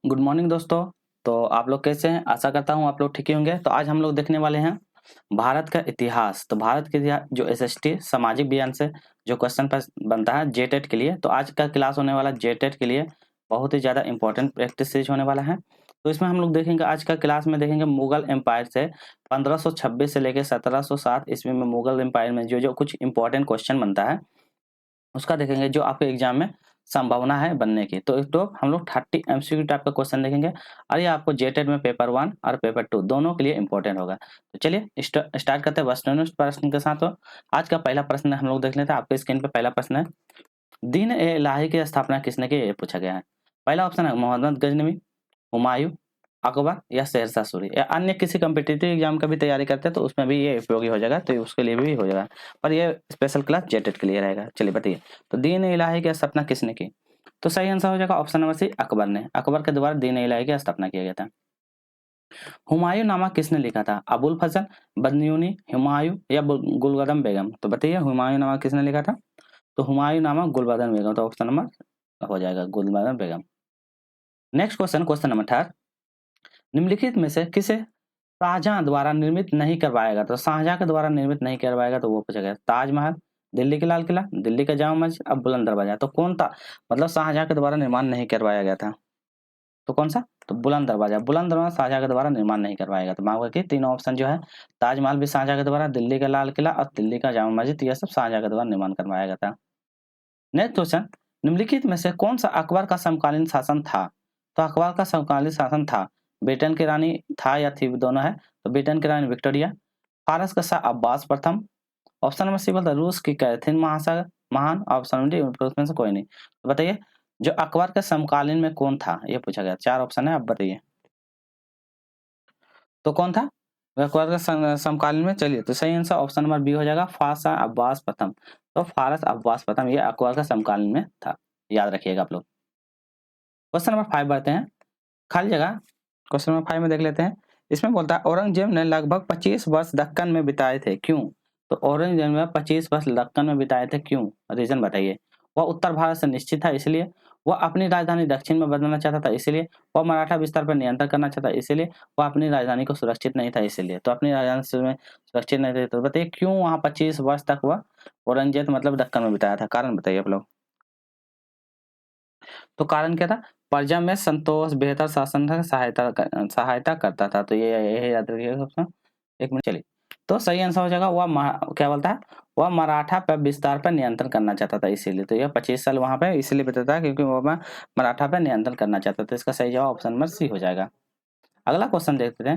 Good morning दोस्तों। तो आप लोग कैसे हैं? आशा करता हूँ आप लोग ठीक ही होंगे। तो आज हम लोग देखने वाले हैं भारत का इतिहास। तो भारत के इतिहास जो एसएसटी सामाजिक विज्ञान से जो क्वेश्चन पर बनता है जेटेट के लिए, तो आज का क्लास होने वाला जेटेट के लिए बहुत ही ज़्यादा इंपॉर्टेंट प्रैक्टिस सीरीज होने वाला है। तो इसमें हम लोग देखेंगे, आज का क्लास में देखेंगे मुगल एम्पायर से 1526 से लेकर 1707 ईस्वी में मुगल एम्पायर में जो जो कुछ इंपॉर्टेंट क्वेश्चन बनता है उसका देखेंगे, जो आपके एग्जाम में संभावना है बनने की। तो हम लोग 30 एमसीक्यू टाइप का क्वेश्चन देखेंगे और ये आपको जेटेड में पेपर 1 और पेपर 2 दोनों के लिए इंपॉर्टेंट होगा। तो चलिए स्टार्ट करते हैं फर्स्ट प्रश्न के साथ। तो आज का पहला प्रश्न हम लोग देख लेते हैं। आपके स्क्रीन पे पहला प्रश्न है, दीन ए इलाही की स्थापना किसने की? ये पूछा गया है। पहला ऑप्शन है मोहम्मद गजनवी, हुमायूं, अकबर या शेरशाह सूरी। या अन्य किसी कॉम्पिटिटिव एग्जाम का भी तैयारी करते हैं तो उसमें भी ये उपयोगी हो जाएगा, तो उसके लिए भी हो जाएगा, पर ये स्पेशल क्लास जेटेड के लिए रहेगा। चलिए बताइए, तो दीन ए इलाही की स्थापना किसने की? तो सही आंसर हो जाएगा ऑप्शन नंबर सी, अकबर ने। अकबर के द्वारा दीन ए इलाही की स्थापना किया गया था। हुमायूं नामा किसने लिखा था? अबुल फजल, बदयूनी, हुमायूं या गुलबदन बेगम? तो बताइए हुमायूं नामा किसने लिखा था? तो हुमायूं नामा गुलबदन बेगम। तो ऑप्शन नंबर हो जाएगा गुलबदन बेगम। नेक्स्ट क्वेश्चन, क्वेश्चन नंबर 18, निम्नलिखित में से किसे शाहजहां द्वारा निर्मित नहीं करवाएगा? तो शाहजहां के द्वारा निर्मित नहीं करवाएगा तो वो पूछा गया। ताजमहल, दिल्ली का लाल किला, दिल्ली का जामा मस्जिद, अब बुलंद दरवाजा। तो कौन था, मतलब शाहजहां के द्वारा निर्माण नहीं करवाया गया था? तो कौन सा? तो बुलंद दरवाजा। बुलंद दरवाजा शाहजहां के द्वारा निर्माण नहीं करवाएगा। तो मान कि तीनों ऑप्शन जो है, ताजमहल भी शाहजहां के द्वारा, दिल्ली का लाल किला और दिल्ली का जामा मस्जिद, यह सब शाहजहां के द्वारा निर्माण करवाया गया था। नेक्स्ट क्वेश्चन, निम्नलिखित में से कौन सा अकबर का समकालीन शासन था? तो अकबर का समकालीन शासन था, ब्रिटेन की रानी था या थी, दोनों है। तो ब्रिटेन की रानी विक्टोरिया, फारस का शाह अब्बास प्रथम, ऑप्शन नंबर सी बोलता है रूस की कैथरीन महासागर महान, ऑप्शन नंबर डी उसमें से कोई नहीं। तो बताइए जो अकबर के समकालीन में कौन था, ये पूछा गया। चार ऑप्शन है, आप बताइए तो कौन था अकबर के समकालीन में? चलिए, तो सही आंसर ऑप्शन नंबर बी हो जाएगा, फारस शाह अब्बास प्रथम। तो फारस अब्बास प्रथम ये अकबर का समकालीन में था, याद रखिएगा आप लोग। क्वेश्चन नंबर 5 बढ़ते हैं, खाली जगह। क्वेश्चन नंबर 5 में देख लेते हैं। इसमें बोलता है औरंगजेब ने लगभग 25 वर्ष दक्कन में बिताए थे, क्यों? तो औरंगजेब ने 25 वर्ष दक्कन में बिताए थे, क्यों? रीजन बताइए। वह उत्तर भारत से निश्चित था इसलिए, वह अपनी राजधानी दक्षिण में बदलना चाहता था इसलिए, वह मराठा विस्तार पर नियंत्रण करना चाहता इसलिए, वह अपनी राजधानी को सुरक्षित नहीं था इसलिए। तो अपनी राजधानी में सुरक्षित नहीं थे, तो बताइए क्यों वहाँ 25 वर्ष तक वह औरंगजेब मतलब दक्कन में बिताया था? कारण बताइए आप लोग। तो कारण क्या था? प्रजा में संतोष, बेहतर शासन तक सहायता करता था। तो ये याद रखिएगा सबसे। एक मिनट, चलिए। तो सही आंसर हो जाएगा, क्या बोलता है, वह मराठा पर विस्तार पर नियंत्रण करना चाहता था इसीलिए। तो यह 25 साल वहां पे इसलिए बताता है क्योंकि वह मराठा पर नियंत्रण करना चाहता था। इसका सही जवाब ऑप्शन नंबर सी हो जाएगा। अगला क्वेश्चन देखते हैं,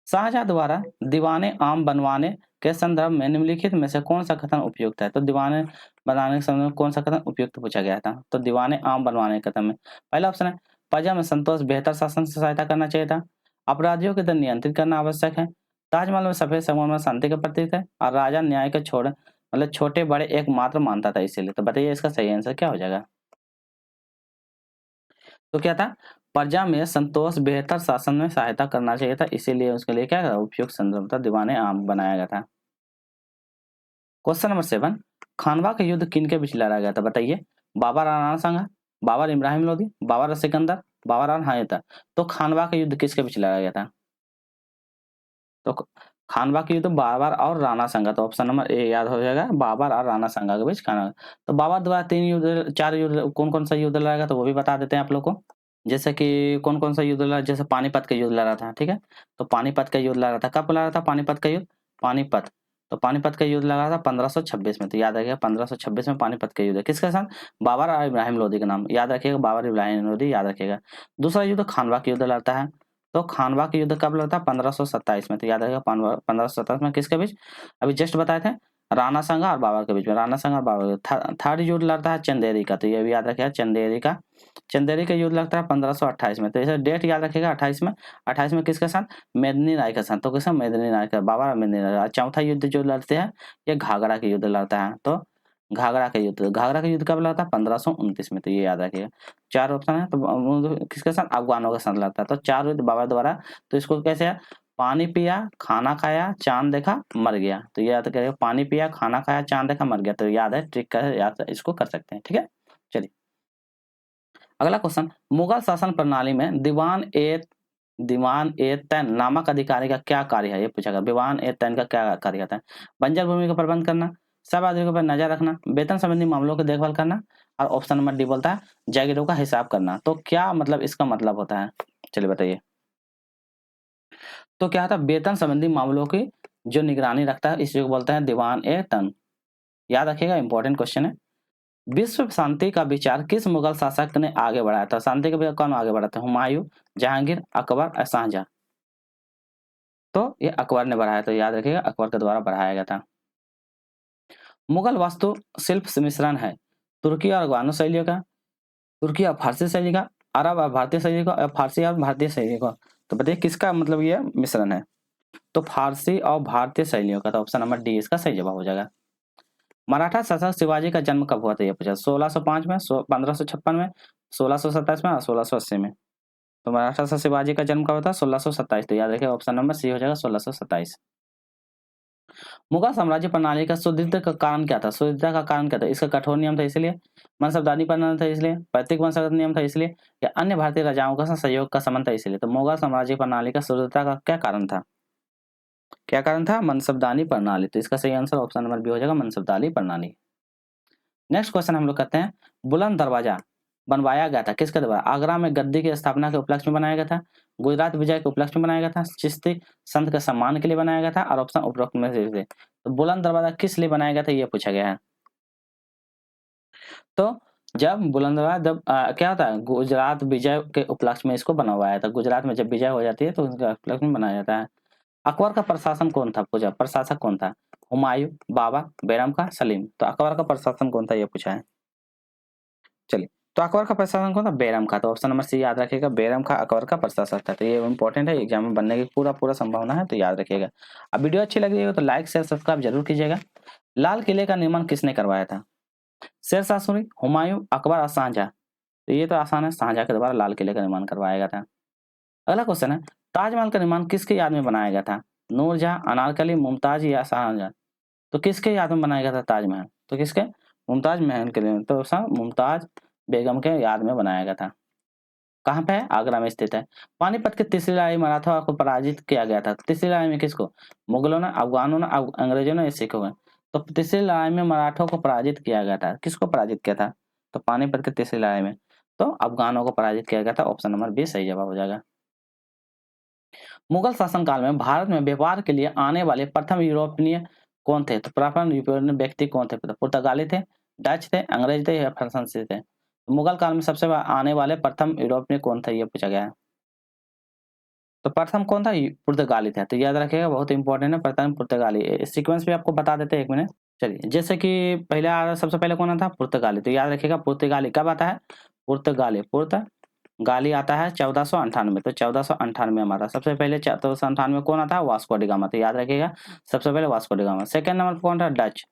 शाहजहां द्वारा दीवाने आम बनवाने के संदर्भ में निम्नलिखित में से कौन सा कथन उपयुक्त है? तो दीवाने बनाने के संदर्भ में कौन सा कथन उपयुक्त पूछा गया था? तो दीवाने आम बनवाने के कथन में पहला ऑप्शन है, प्रजा में संतोष, बेहतर शासन से सहायता करना चाहिए था, अपराधियों के दर नियंत्रित करना आवश्यक है, ताजमहल में सफेद संगमरमर शांति का प्रतीक है, और राजा न्याय के छोड़ मतलब छोटे बड़े एक मात्र मानता था इसीलिए। तो बताइए इसका सही आंसर क्या हो जाएगा? तो क्या था, प्रजा में संतोष, बेहतर शासन में सहायता करना चाहिए था इसीलिए उसके लिए क्या उपयुक्त संदर्भ था, दीवाने आम बनाया गया था। क्वेश्चन नंबर 7, खानवा का युद्ध किन के बीच लड़ा गया था? बताइए। बाबर और राणा सांगा, बाबर इब्राहिम लोदी, बाबर और सिकंदर, बाबर और हैदर। तो खानवा का युद्ध किसके बीच लड़ा गया था? तो खानवा की युद्ध बाबर और राणा सांगा। तो ऑप्शन नंबर ए याद हो जाएगा, बाबर और राणा सांगा के बीच खानवा। तो बाबर द्वारा 3 युद्ध 4 युद्ध कौन कौन सा युद्ध लड़ा गया तो वो भी बता देते हैं आप लोग को। जैसे कि कौन कौन सा युद्ध लड़ा, जैसे पानीपत का युद्ध लड़ा था, ठीक है। तो पानीपत का युद्ध लड़ा था, कब लड़ा था पानीपत का युद्ध? पानीपत, तो पानीपत का युद्ध लगा था 1526 में। तो याद रखिएगा 1526 में पानीपत का युद्ध है, किसके साथ? बाबर और इब्राहिम लोदी के नाम याद रखिएगा, बाबर इब्राहिम लोदी याद रखिएगा। दूसरा युद्ध खानवा का युद्ध लड़ता है, तो खानवा का युद्ध कब लड़ता है? 1527 में। तो याद रखिएगा 1527 में किसके बीच? अभी जस्ट बताए थे, राणा सांगा और बाबर के बीच में, राणा सांगा और बाबर। थर्ड युद्ध लड़ता है चंदेरी का, तो ये भी याद रखिएगा चंदेरी का युद्ध लगता है 1528 में। तो इसे डेट याद रखिएगा 28 में। 28 में किसके साथ? मेदिनी राय के साथ। तो किसका? मेदिनी राय का, बाबा और मेदिनी राय। चौथा युद्ध जो लड़ते हैं ये घाघरा के युद्ध लड़ता है। तो घाघरा का युद्ध कब लड़ता है? 1529 में। तो ये याद रखिएगा। चार ऑप्शन है, तो किसके साथ? अफगानों के साथ लड़ता है। तो चार युद्ध बाबा द्वारा। तो इसको कैसे है? पानी पिया, खाना खाया, चांद देखा, मर गया। तो ये याद करिएगा, पानी पिया, खाना खाया, चांद देखा, मर गया। तो याद है, ट्रिक कर याद इसको कर सकते हैं, ठीक है। चलिए अगला क्वेश्चन, मुगल शासन प्रणाली में दीवान ए तैन नामक अधिकारी का क्या कार्य है, ये पूछा गया। दीवान ए तैन का क्या कार्य होता है? बंजर भूमि का प्रबंध करना, सब आदमियों पर नजर रखना, वेतन संबंधी मामलों की देखभाल करना, और ऑप्शन नंबर डी बोलता है जागीरों का हिसाब करना। तो क्या मतलब इसका मतलब होता है, चलिए बताइए। तो क्या होता है, वेतन संबंधी मामलों की जो निगरानी रखता है इसी को बोलते हैं दीवान ए तन। याद रखिएगा, इंपॉर्टेंट क्वेश्चन है। विश्व शांति का विचार किस मुगल शासक ने आगे बढ़ाया था? शांति का विचार कौन आगे बढ़ाया था? हुमायूं, जहांगीर, अकबर या शाहजहां? तो ये अकबर ने बढ़ाया, तो याद रखिएगा अकबर के द्वारा बढ़ाया गया था। मुगल वास्तु शिल्प मिश्रण है तुर्की और अफगानो शैलियों का, तुर्की और फारसी शैली का, अरब और भारतीय शैली का, और फारसी और भारतीय शैली का। तो बताइए किसका मतलब ये मिश्रण है? तो फारसी और भारतीय शैलियों का। तो ऑप्शन नंबर डी इसका सही जवाब हो जाएगा। मराठा शासक शिवाजी का जन्म कब हुआ था, ये पूछा। 1605 में, 1556 में, 1627 में और 1680 में। तो मराठा शासक शिवाजी का जन्म कब था? 1627। तो याद रखिए ऑप्शन नंबर सी हो जाएगा 1627। मुगल साम्राज्य प्रणाली का सुदृढ़ता का कारण क्या था? सुदृढ़ता का कारण क्या था? इसका कठोर नियम था इसलिए, मनसबदारी प्रणाली था इसलिए, पैतृक वंशागत नियम था इसलिए, या अन्य भारतीय राजाओं का सहयोग का संबंध था इसलिए। तो मुगल साम्राज्य प्रणाली का सुदृढ़ता का क्या कारण था? क्या कारण था? मनसबदारी प्रणाली। तो इसका सही आंसर ऑप्शन नंबर बी हो जाएगा, मनसबदारी प्रणाली। नेक्स्ट क्वेश्चन हम लोग करते हैं, बुलंद दरवाजा बनवाया गया था किसके द्वारा? आगरा में गद्दी की स्थापना के उपलक्ष्य में बनाया गया था, गुजरात विजय के उपलक्ष्य में बनाया गया था, चिश्ती संत के सम्मान के लिए बनाया गया था, और ऑप्शन उपरोक्त में से तो बुलंद दरवाजा किस लिए बनाया गया था, ये पूछा गया है। तो जब बुलंद दरवाजा क्या होता है, गुजरात विजय के उपलक्ष्य में इसको बनवाया था। गुजरात में जब विजय हो जाती है तो उसके उपलक्ष्य में बनाया जाता है। अकबर का प्रशासन कौन था? पूछा, प्रशासक कौन था? हुमायूं, बाबर, बैरम खां, सलीम। तो अकबर का प्रशासन कौन था, ये पूछा है। चलिए, तो अकबर का प्रशासन कौन था? बैरम खां। तो ऑप्शन नंबर सी याद रखिएगा, बैरम खां अकबर का प्रशासक था। तो ये इंपॉर्टेंट है, एग्जाम में बनने की पूरा संभावना है, तो याद रखिएगा। अब वीडियो अच्छी लगी हो तो लाइक शेयर सब्सक्राइब जरूर कीजिएगा। लाल किले का निर्माण किसने करवाया था? शेरशाह सूरी, हुमायूं, अकबर और शाहजहां। तो ये तो आसान है, शाहजहां के द्वारा लाल किले का निर्माण करवाया गया था। अगला क्वेश्चन है, ताजमहल का निर्माण किसके याद में बनाया गया था? नूरजहां, अनारकली, मुमताज या शाहजहां? तो किसके याद में बनाया गया था ताजमहल? तो किसके? मुमताज महल के लिए। तो मुमताज बेगम के याद में बनाया गया था। कहाँ पे है? आगरा में स्थित है। पानीपत की तीसरी लड़ाई मराठा को पराजित किया गया था। तीसरी लड़ाई में किसको? मुगलों ने, अफगानों ने, अंग्रेजों ने, सिखों ने? तो तीसरी लड़ाई में मराठों को पराजित किया गया था। किसको पराजित किया था? तो पानीपत की तीसरी लड़ाई में तो अफगानों को पराजित किया गया था। ऑप्शन नंबर बी सही जवाब हो जाएगा। मुगल शासनकाल में भारत में व्यापार के लिए आने वाले प्रथम यूरोपीय कौन थे? तो प्रथम यूरोपीय व्यक्ति कौन थे? पुर्तगाली थे, डच थे, अंग्रेज थे या फ्रांसीसी थे? तो मुगल काल में सबसे आने वाले प्रथम यूरोपीय कौन थे, ये पूछा गया है। तो प्रथम कौन था? पुर्तगाली था। तो याद रखिएगा, बहुत इंपॉर्टेंट है, प्रथम पुर्तगाली। सीक्वेंस भी आपको बता देते हैं, एक मिनट। चलिए, जैसे कि पहले सबसे पहले कौन था? पुर्तगाली। तो याद रखिएगा पुर्तगाली कब आता है? पुर्तगाली आता है 1498। तो 1498 में आता है। सबसे पहले 1498 में कौन आता है? Vasco D gamma. तो याद रखिएगा सबसे पहले Vasco D gamma. Second number पर कौन था? डच।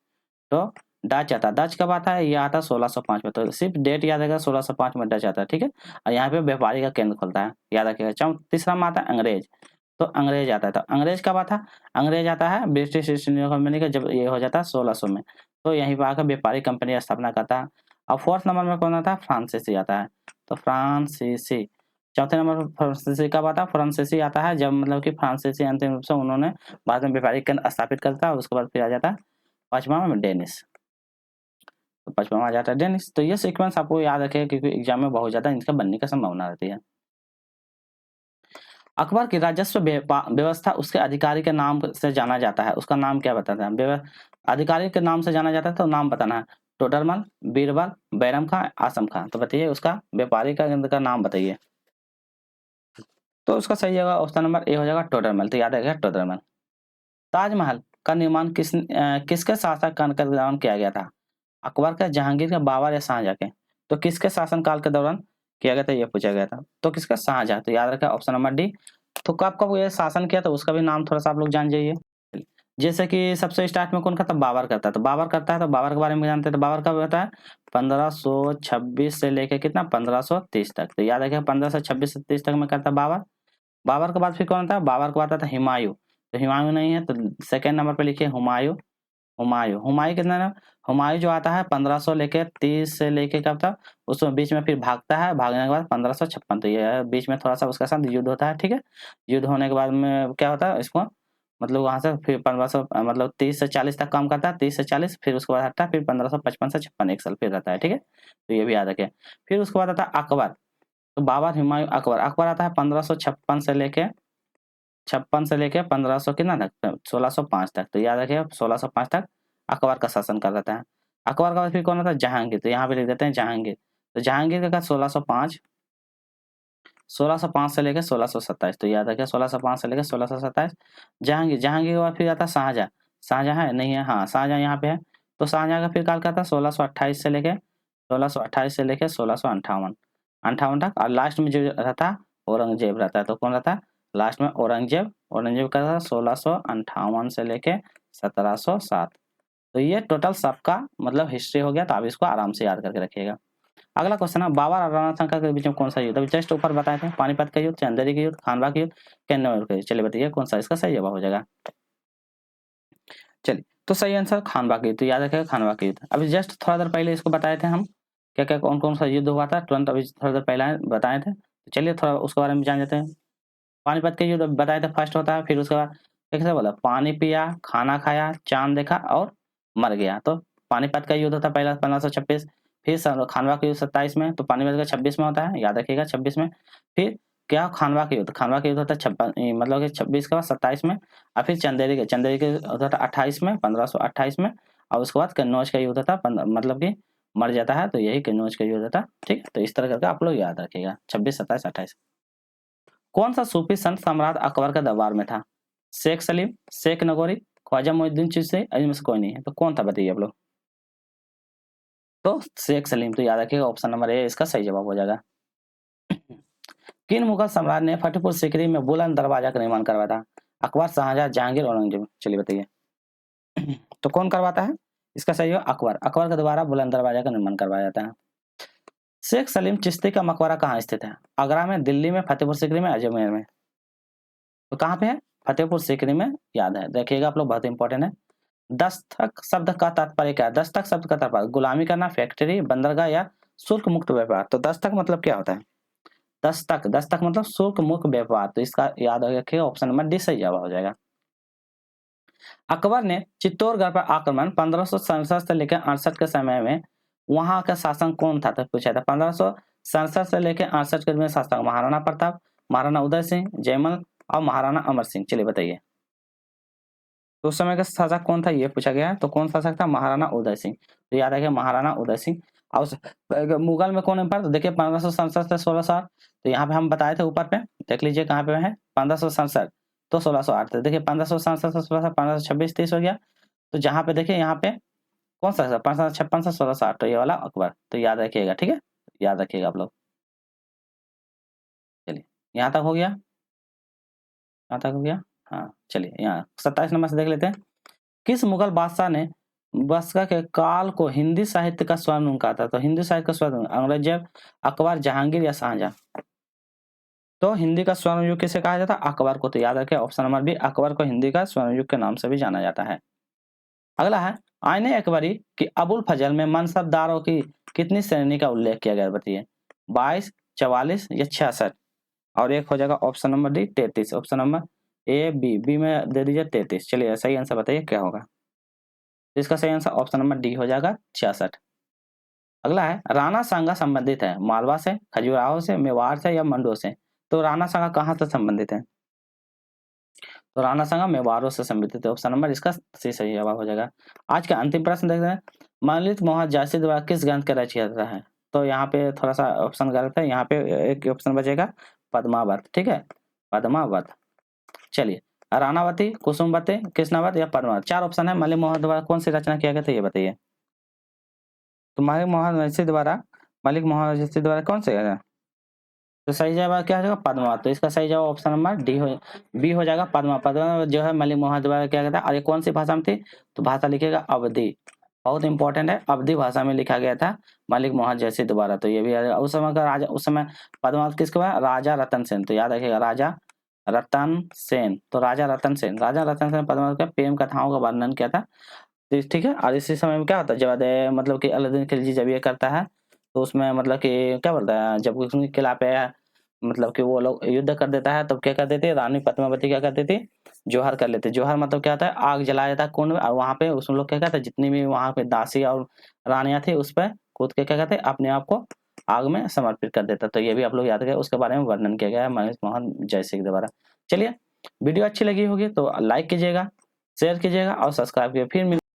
तो डच आता है। डच कब आता है? ये आता है 1605 में। तो सिर्फ डेट याद रखिएगा, 1605 में डच आता है, ठीक है। और यहाँ पे व्यापारी का केंद्र खुलता है, याद रखिएगा। तीसरा में आता है अंग्रेज। तो अंग्रेज आता है। तो अंग्रेज कब आता है? अंग्रेज आता है ब्रिटिश ईस्ट इंडिया कंपनी का, जब ये हो जाता है 1600 में। तो यहीं पर आकर व्यापारी कंपनी की स्थापना करता है। और फोर्थ नंबर में कौन आता है? फ्रांसीसी आता है। तो फ्रांसीसी। चौथे नंबर पर फ्रांसीसी कब आता है? फ्रांसीसी आता है जब मतलब कि फ्रांसीसी अंतिम रूप से उन्होंने बाद में व्यापारी केंद्र स्थापित करता है। उसके बाद फिर आ जाता है पांचवा में डेनिस। तो पांचवा में आ जाता है डेनिस। तो ये सीक्वेंस आपको याद रखेगा, क्योंकि एग्जाम में बहुत ज्यादा इनका बनने की संभावना रहती है। अकबर की राजस्व व्यवस्था उसके अधिकारी के नाम से जाना जाता है, उसका नाम क्या बताता है? अधिकारी के नाम से जाना जाता है, तो नाम बताना है। टोडरमल, बीरबल, बैरम खां, आसम खां। तो बताइए उसका व्यापारी का नाम बताइए। तो उसका सही जगह ऑप्शन नंबर ए हो जाएगा, टोडरमल। तो याद रखिएगा टोडरमल। ताजमहल का निर्माण किसके शासक काल के दौरान किया गया था? अकबर का, जहांगीर का, बाबर या शाहजहां के? तो किसके शासनकाल के दौरान किया गया था, ये पूछा गया था। तो किसका? शाहजहां। तो याद रखा ऑप्शन नंबर डी। तो कब कब ये शासन किया था उसका भी नाम थोड़ा सा आप लोग जान जाइए। जैसे कि सबसे स्टार्ट में कौन करता? बाबर करता है। तो बाबर करता है, तो बाबर के बारे में जानते हैं। तो बाबर कब होता है? 1526 से लेके कितना? 1530 तक। तो याद रखिए 1526 से 30 तक में करता है बाबर। बाबर के बाद फिर कौन था? बाबर के बाद आता था हुमायूं। तो हुमायूं नहीं है, तो सेकंड नंबर पे लिखिए हुमायूं। हुमायूं, हुमायूं कितना ना, हुमायूं जो आता है 1500 लेके 30 से लेके कब तक, उसमें बीच में फिर भागता है, भागने के बाद 1556, तो ये है, बीच में थोड़ा सा उसके साथ युद्ध होता है, ठीक है। युद्ध होने के बाद में क्या होता है इसको, मतलब वहां से फिर 1500 मतलब 30 से 40 तक काम करता है, 30 से 40, फिर उसके बाद हटता है, फिर 1555 से 56 एक साल फिर रहता है, ठीक है। तो ये भी याद रखें। फिर उसके बाद आता है अकबर, तो बाबर, हुमायूं, अकबर। अकबर आता है 1556 से लेके 1500 कितना तक, 1605 तक, तो याद रखिए 1605 तक अकबर का शासन कर रहता है। अकबर का बाद फिर कौन आता है, जहांगीर, तो यहाँ पे लिख देते हैं जहांगीर। तो जहांगीर का 1605 से लेकर 1627, तो याद रखिए 1605 से लेकर 1627 जहांगीर। जहांगीर के बाद फिर आता है शाहजहां। शाहजहां है नहीं है, हाँ शाहजहां यहाँ पे है। तो शाहजहां का फिर काल का था 1628 से लेके 1658 तक, और लास्ट में जो रहता है औरंगजेब रहता है। तो कौन रहता है लास्ट में, औरंगजेब। औरंगजेब का था 1658 से लेके 1707। तो ये टोटल सबका मतलब हिस्ट्री हो गया, तो आप इसको आराम से याद करके रखिएगा। अगला क्वेश्चन है, बाबर और राणा सांगा के बीच में कौन सा युद्ध, अभी जस्ट ऊपर बताए थे, पानीपत का युद्ध, चंदेरी का युद्ध, खानवा का युद्ध, कन्नौज का युद्ध। चलिए बताइए कौन सा इसका सही जवाब हो जाएगा। चलिए, तो सही आंसर खानवा का युद्ध, तो याद रखिएगा खानवा का युद्ध। अभी जस्ट थोड़ा देर पहले इसको बताए थे हम, क्या क्या कौन कौन सा युद्ध हुआ था, तुरंत अभी थोड़ा देर पहले बताए थे। तो चलिए थोड़ा उसके बारे में जान लेते हैं। पानीपत के युद्ध बताए थे फर्स्ट होता है, फिर उसके बाद कैसे बोला, पानी पिया, खाना खाया, चांद देखा और मर गया। तो पानीपत का युद्ध होता है पहला 1526, फिर खानवा का युद्ध 27 में, तो पानीपत का 26 में होता है, याद रखिएगा 26 में। फिर क्या खानवा का युद्ध, खानवा का युद्ध होता है 56, मतलब कि 26 के बाद 27 में, और फिर चंदेरी के होता था 28 में, 1528 में, और उसके बाद कन्नौज का युद्ध था, मतलब कि मर जाता है, तो यही कन्नौज का युद्ध था, ठीक है। तो इस तरह करके आप लोग याद रखिएगा 26, 27, 28। कौन सा सूफी संत सम्राट अकबर के दरबार में था, शेख सलीम, शेख नगोरी, ख्वाजा मोइनुद्दीन चिश्ती, इनमें से कोई नहीं है, तो कौन था बताइए आप लोग। तो शेख सलीम, तो याद रखिएगा ऑप्शन नंबर ए इसका सही जवाब हो जाएगा। किन मुगल सम्राट ने फतेहपुर सीकरी में बुलंद दरवाजा का निर्माण करवाया था, अकबर, शाहजहां, जहांगीर, औरंगजेब। चलिए बताइए। तो कौन करवाता है, इसका सही हो अकबर, अकबर के द्वारा बुलंद दरवाजा का निर्माण करवाया जाता है। शेख सलीम चिश्ती का मकबरा कहाँ स्थित है, आगरा में, दिल्ली में, फतेहपुर सीकरी में, अजमेर में। तो कहाँ पे है, फतेहपुर सीकरी में, याद है देखिएगा आप लोग, बहुत इंपॉर्टेंट है। दस्तक शब्द का तात्पर्य क्या है, दस्तक शब्द का तात्पर्य गुलामी करना, फैक्ट्री, बंदरगाह या शुल्क मुक्त व्यापार। तो दस्तक मतलब क्या होता है, दस्तक, दस्तक मतलब शुल्क मुक्त व्यापार, तो इसका याद रखिएगा ऑप्शन नंबर डी सही जवाब हो जाएगा। अकबर ने चित्तौड़गढ़ पर आक्रमण 1567 से लेकर 68 के समय में, वहां का शासक कौन था, तो पूछा था 1567 से लेकर 68 के में शासक महाराणा प्रताप, महाराणा उदय सिंह, जयमल और महाराणा अमर सिंह। चलिए बताइए, तो उस समय का शासक कौन था ये पूछा गया है, तो कौन शासक था, महाराणा उदय सिंह। तो याद रखिए महाराणा उदय सिंह। और मुगल में कौन एम्पायर, तो देखिए 1567 से 1608, तो यहाँ पे हम बताए थे ऊपर पे, देख लीजिए कहाँ पे है 1567, तो 1608, तो देखिए 1567 से 16, 1526, 30 हो गया। तो जहाँ पे देखिए यहाँ पे कौन सा 1556 से 1608, तो ये वाला अकबर, तो याद रखिएगा, ठीक है, याद रखिएगा आप लोग। चलिए यहाँ तक हो गया, यहाँ तक हो गया। हाँ चलिए यहाँ 27 नंबर से देख लेते हैं। किस मुगल बादशाह ने बसका के काल को हिंदी साहित्य का स्वर्णयुग कहा था, तो हिंदी साहित्य का स्वर्णयुग औरंगजेब, अकबर, जहांगीर या शाहजहां। तो हिंदी का स्वर्णयुग किसे कहा जाता है, अकबर को। तो याद रखें ऑप्शन नंबर बी, अकबर को हिंदी का स्वर्णयुग के नाम से भी जाना जाता है। अगला है, आईने अकबरी की अबुल फजल में मनसबदारों की कितनी श्रेणी का उल्लेख किया गया बताइए, 22, 44 या 66। और एक हो जाएगा option number D 33, option number A B में दे दीजिए 33। चलिए सही आंसर बताइए क्या होगा, तो इसका सही आंसर ऑप्शन नंबर डी हो जाएगा 66। अगला है, राणा सांगा संबंधित है मालवा से, खजुराहो से, मेवाड़ से या मंडो से। तो राणा सांगा कहाँ से संबंधित है, तो राणा सांगा मेवाड़ों से संबंधित है, ऑप्शन नंबर इसका सही जवाब हो जाएगा। आज का अंतिम प्रश्न देखते हैं, मलिक मोहम्मद जायसी द्वारा किस ग्रंथ का रचयिता है। तो यहाँ पे थोड़ा सा ऑप्शन गलत है, यहाँ पे एक ऑप्शन बचेगा पद्मावत, ठीक है, पद्मावत। चलिए, रानावती, कुसुमवती, कृष्णावत या पद्मावत, चार ऑप्शन है। मलिक मोहम्मद द्वारा कौन सी रचना किया गया था ये बताइए। तो मलिक मोहम्मद जैसी द्वारा कौन से है, तो सही जवाब क्या हो जाएगा, पद्मावत। तो इसका सही जवाब ऑप्शन नंबर बी हो जाएगा, पद्मावत जो है मलिक मोहम्मद द्वारा क्या गया था। और ये कौन सी भाषा में थी, तो भाषा लिखिएगा अवधी, बहुत इंपॉर्टेंट है, अवधी भाषा में लिखा गया था मलिक मोहम्मद जैसी द्वारा। तो ये भी उस समय का राजा, उस समय पद्मावत किसके बाद, राजा रतन सेन। तो याद रखिएगा राजा रतन सेन, तो राजा रतन सेन ने पद्मावत के प्रेम कथाओं का वर्णन किया था। ठीक है। और इसी समय में क्या होता है, जब मतलब कि अलाउद्दीन खिलजी जब ये करता है तो उसमें मतलब कि क्या बोलता है, जब उसके खिलाफ मतलब कि वो लोग युद्ध कर देता है, तब क्या कर देती है रानी पद्मावती, क्या कर देती है, जोहर कर लेते। जोहर मतलब क्या होता है, आग जलाया जाता है कुंड में, और वहाँ पे उस लोग क्या कहते हैं, जितनी भी वहाँ पे दासी और रानियां थी उस पर कूद के क्या कहते हैं, अपने आप को आग में समर्पित कर देता। तो ये भी आप लोग याद रखें, उसके बारे में वर्णन किया गया है महेश मोहन जयसिंह के द्वारा। चलिए, वीडियो अच्छी लगी होगी तो लाइक कीजिएगा, शेयर कीजिएगा और सब्सक्राइब कीजिए। फिर